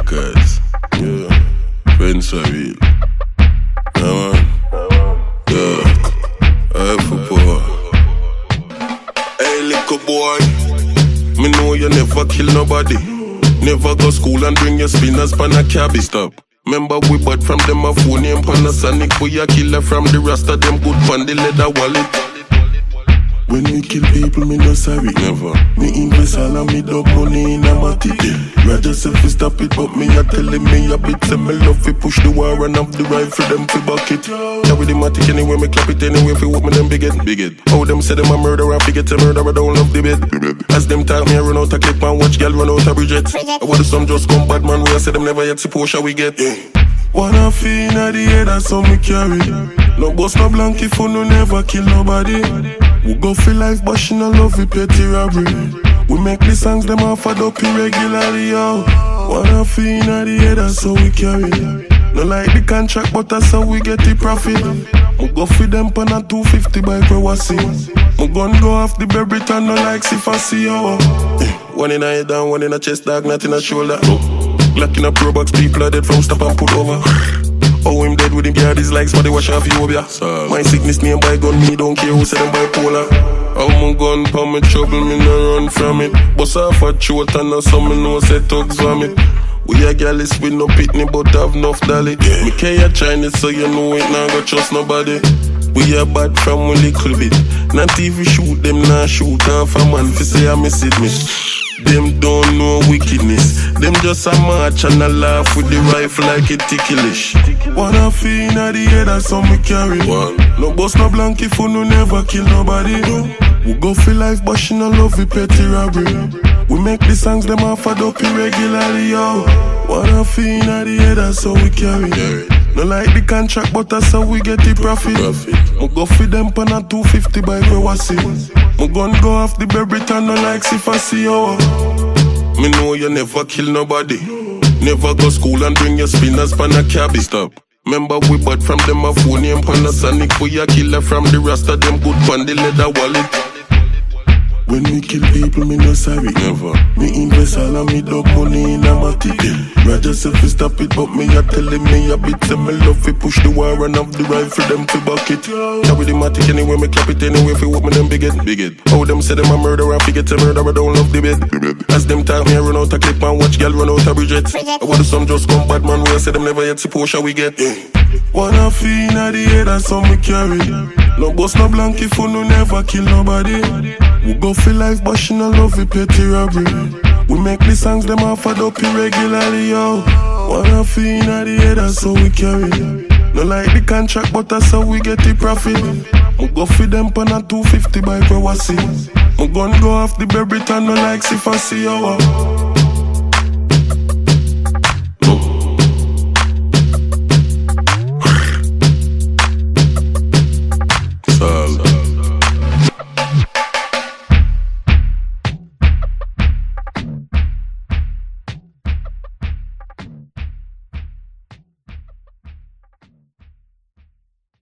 records. Yeah, friends are real. Yeah, man. Yeah, I for poor. Hey, little boy. Me know you never kill nobody. Never go school and bring your spinners pan a cabbie stop. Remember we bought from them a phone name Panasonic. We a killer from the rasta, them good pan the leather wallet. When me kill people, me no sorry. Never. Me invest all of me dog money in a matic. Roger self stop it, but me a telling me a bit. Say me love fi push the war and off the rifle them fi bucket. Carry the matic anyway, me clap it anyway fi what me them big it. How them say them a murderer, fi get a murderer, don't love the bed. As them talk me a run out a clip and watch girl run out a Bridget. I want some just come bad man, we a say them never yet see Porsche we get. Wanna feel inna the head, that's how me carry. No boss, no blank if you no never kill nobody. We go for life, but she no love we petty robbery. We make the songs, them off a dope irregularly, yo. Wanna feel inna the head, that's how we carry. No like the contract, but that's how we get the profit. We go for them pan a 250 bike where we see. We gun go off the Berryton, no like if I see yo. One in a head down, one in a chest, dog, not in a shoulder. Glock in a pro box, people are dead from stop and put over. Oh, him dead with him, yeah, these likes, but they wash off you up, yeah. My sickness name by gun, me don't care who say them bipolar. How my gun pa me trouble, me no run from it. Bust off a throat and now some me know say thugs vomit. We a gallus with no pitney, but have enough dolly. Me care Chinese, so you know it, nah go trust nobody. We a bad from a little bit. Not even shoot them, nah shoot off a man fi say I miss it me. Them don't know wickedness. Them just a march and a laugh with the rifle like it ticklish. Wanna feel inna the head, that's how me carry. No boss, no blank if you no never kill nobody. We go for life, but she no love we petty robbery. We make the songs, them off a dope irregularly, yo. Wanna feel inna the head, that's how we carry. No like the contract, but that's how we get the profit. We go for them pan a 250 bike where we see. My gun go off the Berryton, no like if I see yo. Me know you never kill nobody. Never go school and bring your spinners pan a cabbie stop. Remember we bought from them a phone name Panasonic. We a killer from the rasta, them good pan the leather wallet. When we kill people, me no sorry. Never. Me invest all of me dog money in a matic. Roger self stop it, but me a telling me a bit. Say me love fi push the war and off the rifle them fi bucket. Carry the matic anyway, me clap it anyway fi what me them big it. How them say them a murderer, fi get a murderer, don't love the bed. As them talk me a run out a clip and watch girl run out a Bridget. I want some just come bad man, we a say them never yet see Porsche we get. Wanna feel inna the head, that's how me carry. No boss, no blank if you no never kill nobody. We go for life, but she no love we petty robbery. We make the songs, them off a dope irregularly, yo. Wanna feel inna the head, that's how we carry. No like the contract, but that's how we get the profit. We go for them pan a 250 bike where we see. We gun go off the Berryton, no like if I see yo.